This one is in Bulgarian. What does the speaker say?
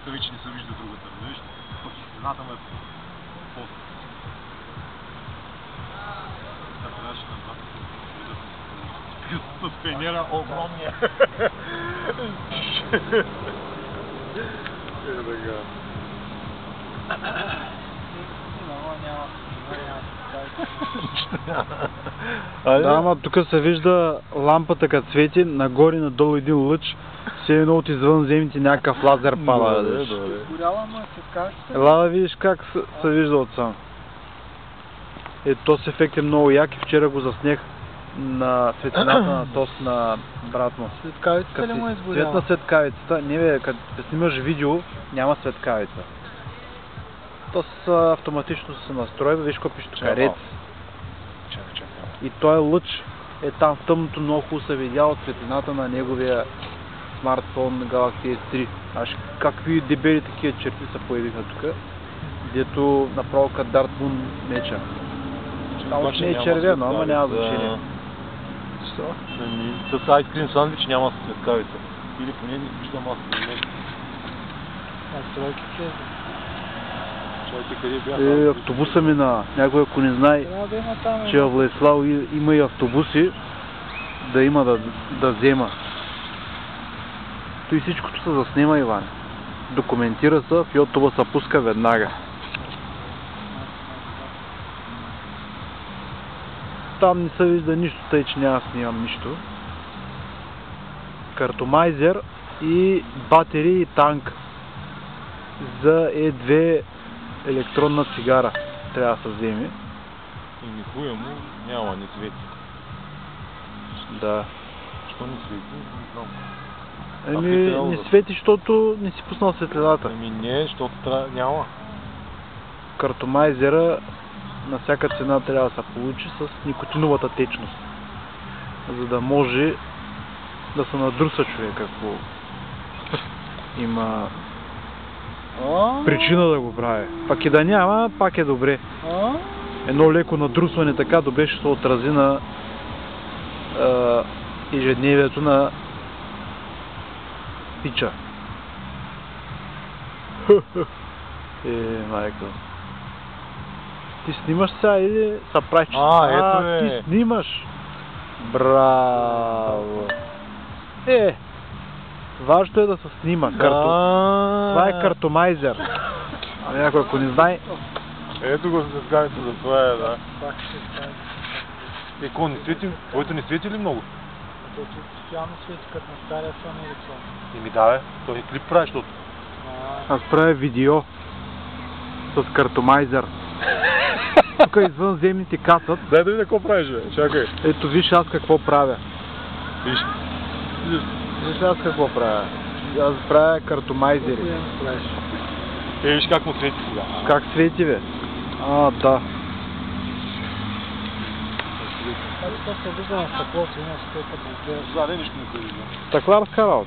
тук вече не се вижда другата, виж? Пък стената му е по-пост. Да, трябваше на двата се видят с пенера огромния. Да, ама тук се вижда лампата като свети, нагоре надолу един лъч, все едно от извънземните някакъв лазер пала. Горяла му е светкавицата. Ела да видиш как се вижда отсам. Този ефект е много як и вчера го заснех на светлината на тост на брат му. Светкавицата ли му е изгоряла? Свет на светкавицата. Не бе, като снимаш видео, няма светкавица. То автоматично се настройва, виж какво пише тук, ред. И този лъч е там в тъмното, много хубаво се видя от светлината на неговия смартфон Galaxy S3. Аж какви дебели такива черти се появиха тук, дето направо като Дарт Мун меча. Само че не е червено, ама няма значение. С айскрим сандвич няма светкавица. Или поне не виждам аз при мен. Настройките. Чайте къде бяха? Автобуса мина. Някой ако не знае, че в Владислав има и автобуси, да има да взема. То и всичкото се заснема, Иван. Документира се, в YouTube се пуска веднага. Там не се вижда нищо, тъй че няма да снимам нищо. Картомайзер и батерии и танк за E2 електронна цигара трябва да се вземе. И никой му няма, не свети. Да. Що не свети? Не знам. Ами не свети, защото не си пуснал светлината. Ами не, защото няма. Картомайзера на всяка цена трябва да се получи с никотиновата течност, за да може да се надруса човек, ако има причина да го прави. Пак и да няма, пак е добре. Едно леко надрусване така добре ще се отрази на ежедневието на пича. Майко. Ти снимаш сега или са правиш? Ето е. Ти снимаш. Браво. Важното е да се снима. Това е картомайзер. Някой ако не знае. Ето го с светкавица, за това е, да. Какво не свети? Твоето не свети ли много? Постоянно свети като на стария Sony Ericsson. Еми да бе, той клип прави, защото. Аз правя видео с картомайзер. Тук извънземните кацат. Дай да видя какво правиш, бе. Чакай. Ето виж аз какво правя. Виж. Виж аз какво правя. Аз правя картомайзери. Виж как му свети сега. Как свети, бе? Да. Това се вижда на стъклото, има стъклото да изглежда. Да, не нищо не се вижда. Стъкларска работа.